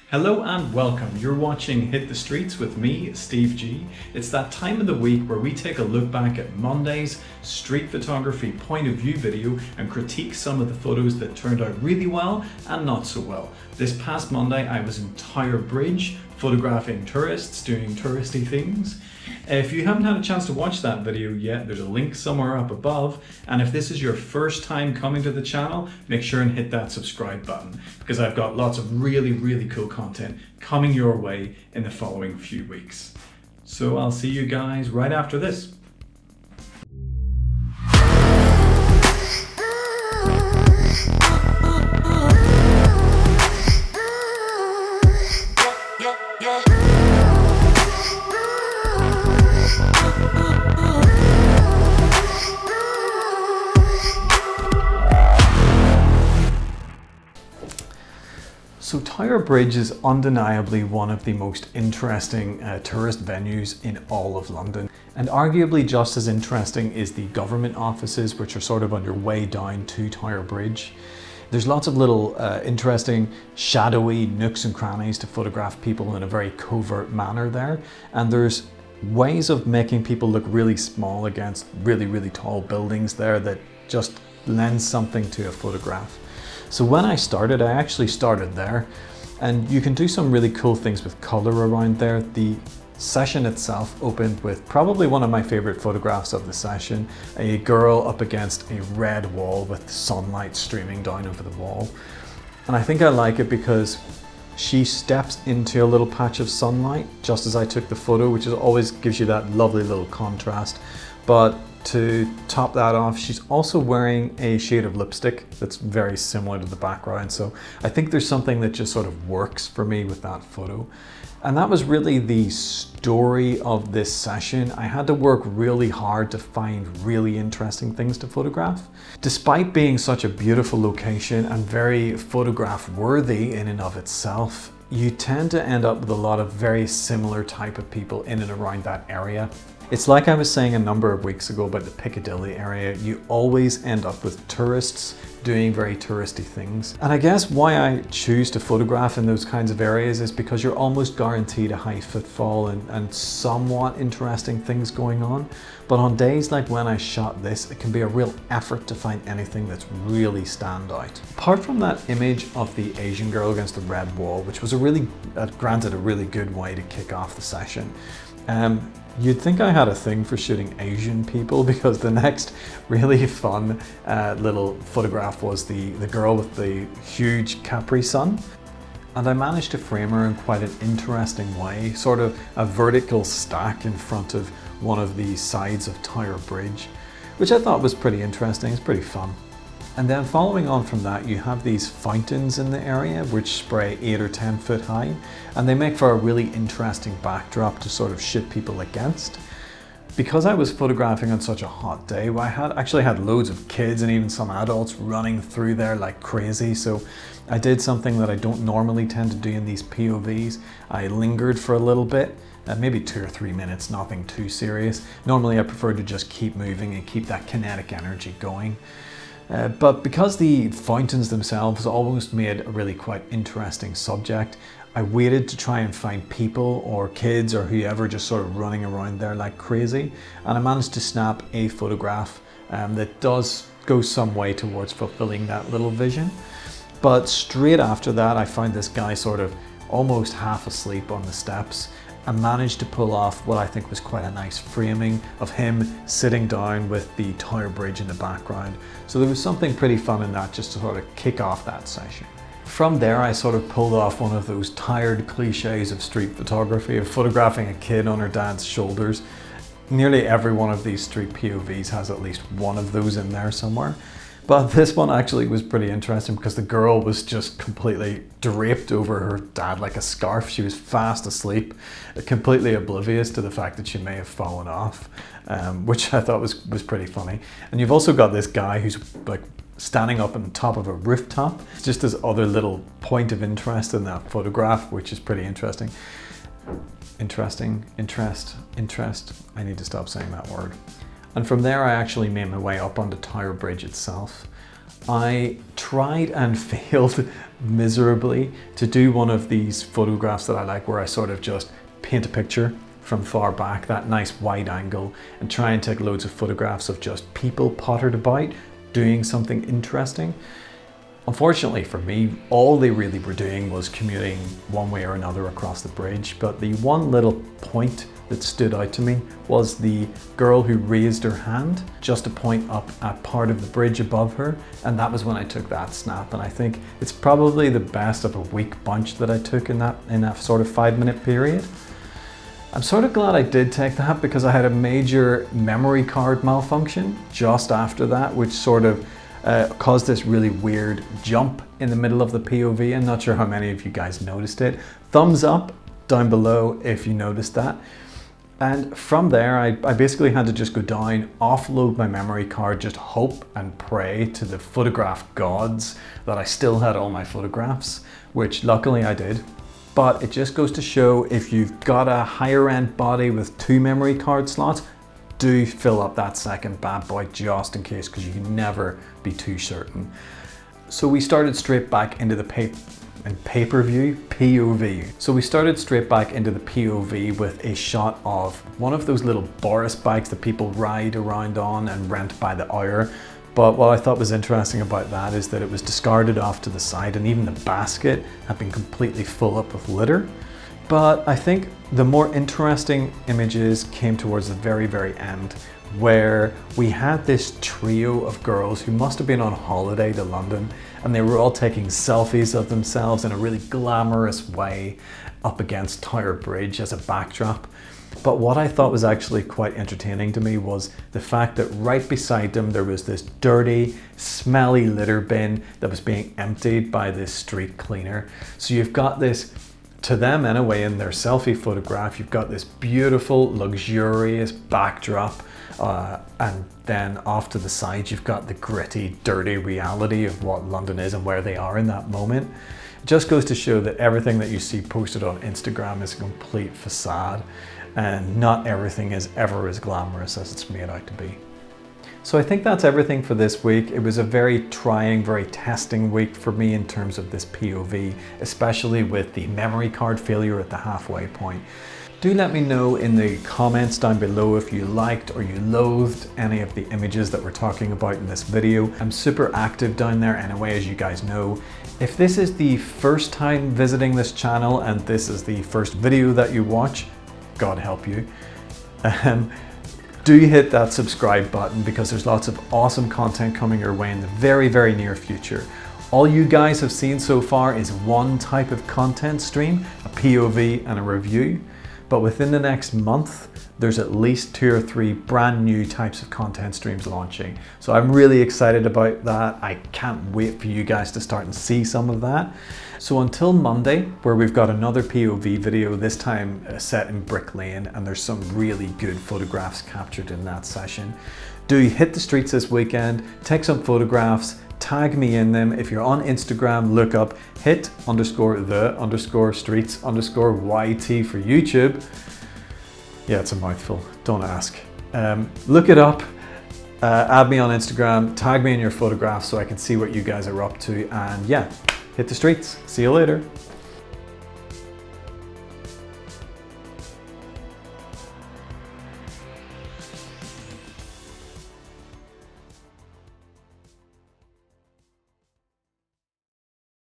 Hello and welcome. You're watching Hit the Streets with me, Steve G. It's that time of the week where we take a look back at Mondays Street Photography point of view video and critique some of the photos that turned out really well and not so well. This past Monday I was in Tower Bridge photographing tourists doing touristy things. If you haven't had a chance to watch that video yet, there's a link somewhere up above. And if this is your first time coming to the channel, make sure and hit that subscribe button because I've got lots of really cool content coming your way in the following few weeks. So I'll see you guys right after this. So Tower Bridge is undeniably one of the most interesting tourist venues in all of London. And arguably just as interesting is the government offices, which are sort of on your way down to Tower Bridge. There's lots of little interesting shadowy nooks and crannies to photograph people in a very covert manner there. And there's ways of making people look really small against really tall buildings there that just lends something to a photograph. So when I started, I actually started there, and you can do some really cool things with color around there. The session itself opened with probably one of my favorite photographs of the session, a girl up against a red wall with sunlight streaming down over the wall. And I think I like it because she steps into a little patch of sunlight just as I took the photo, which always gives you that lovely little contrast. But to top that off, she's also wearing a shade of lipstick that's very similar to the background. So I think there's something that just sort of works for me with that photo. And that was really the story of this session. I had to work really hard to find really interesting things to photograph. Despite being such a beautiful location and very photograph worthy in and of itself, you tend to end up with a lot of very similar type of people in and around that area. It's like I was saying a number of weeks ago about the Piccadilly area, you always end up with tourists doing very touristy things. And I guess why I choose to photograph in those kinds of areas is because you're almost guaranteed a high footfall and somewhat interesting things going on. But on days like when I shot this, it can be a real effort to find anything that's really stand out. Apart from that image of the Asian girl against the red wall, which was granted a really good way to kick off the session, you'd think I had a thing for shooting Asian people, because the next really fun little photograph was the girl with the huge Capri Sun. And I managed to frame her in quite an interesting way, sort of a vertical stack in front of one of the sides of Tower Bridge, which I thought was pretty interesting, it's pretty fun. And then following on from that, you have these fountains in the area which spray 8 or 10 foot high, and they make for a really interesting backdrop to sort of shoot people against. Because I was photographing on such a hot day, I actually had loads of kids and even some adults running through there like crazy. So I did something that I don't normally tend to do in these POVs. I lingered for a little bit, maybe 2 or 3 minutes, nothing too serious. Normally I prefer to just keep moving and keep that kinetic energy going. But because the fountains themselves almost made a really quite interesting subject, I waited to try and find people or kids or whoever just sort of running around there like crazy, and I managed to snap a photograph that does go some way towards fulfilling that little vision. But straight after that, I found this guy sort of almost half asleep on the steps, and managed to pull off what I think was quite a nice framing of him sitting down with the Tower Bridge in the background. So there was something pretty fun in that, just to sort of kick off that session. From there, I sort of pulled off one of those tired cliches of street photography, of photographing a kid on her dad's shoulders. Nearly every one of these street POVs has at least one of those in there somewhere. But this one actually was pretty interesting because the girl was just completely draped over her dad like a scarf. She was fast asleep, completely oblivious to the fact that she may have fallen off, which I thought was pretty funny. And you've also got this guy who's like standing up on top of a rooftop. It's just this other little point of interest in that photograph, which is pretty interesting. Interest. I need to stop saying that word. And from there I actually made my way up onto Tower Bridge itself. I tried and failed miserably to do one of these photographs that I like, where I sort of just paint a picture from far back, that nice wide angle, and try and take loads of photographs of just people pottered about doing something interesting. Unfortunately for me, all they really were doing was commuting one way or another across the bridge, but the one little point that stood out to me was the girl who raised her hand just to point up at part of the bridge above her, and that was when I took that snap. And I think it's probably the best of a weak bunch that I took in that sort of 5-minute period. I'm sort of glad I did take that, because I had a major memory card malfunction just after that, which sort of caused this really weird jump in the middle of the POV. I'm not sure how many of you guys noticed it. Thumbs up down below if you noticed that. And from there, I basically had to just go down, offload my memory card, just hope and pray to the photograph gods that I still had all my photographs, which luckily I did. But it just goes to show, if you've got a higher end body with 2 memory card slots, do fill up that second bad boy just in case, because you can never be too certain. So we started straight back into the pay-per-view POV. So we started straight back into the POV with a shot of one of those little Boris bikes that people ride around on and rent by the hour. But what I thought was interesting about that is that it was discarded off to the side, and even the basket had been completely full up with litter. But I think the more interesting images came towards the very end, where we had this trio of girls who must have been on holiday to London, and they were all taking selfies of themselves in a really glamorous way up against Tower Bridge as a backdrop. But what I thought was actually quite entertaining to me was the fact that right beside them there was this dirty, smelly litter bin that was being emptied by this street cleaner. So you've got this, to them anyway, in their selfie photograph, you've got this beautiful, luxurious backdrop, and then off to the side you've got the gritty, dirty reality of what London is and where they are in that moment. It just goes to show that everything that you see posted on Instagram is a complete facade, and not everything is ever as glamorous as it's made out to be. So I think that's everything for this week. It was a very trying, very testing week for me in terms of this POV, especially with the memory card failure at the halfway point. Do let me know in the comments down below if you liked or you loathed any of the images that we're talking about in this video. I'm super active down there anyway, as you guys know. If this is the first time visiting this channel and this is the first video that you watch, God help you. Do hit that subscribe button, because there's lots of awesome content coming your way in the very near future. All you guys have seen so far is one type of content stream, a POV and a review. But within the next month, there's at least 2 or 3 brand new types of content streams launching. So I'm really excited about that. I can't wait for you guys to start and see some of that. So until Monday, where we've got another POV video, this time set in Brick Lane, and there's some really good photographs captured in that session. Do hit the streets this weekend, take some photographs, tag me in them. If you're on Instagram, look up hit_the_streets_YT for YouTube. Yeah, it's a mouthful, don't ask. Look it up, add me on Instagram, tag me in your photographs so I can see what you guys are up to, and yeah, hit the streets. See you later.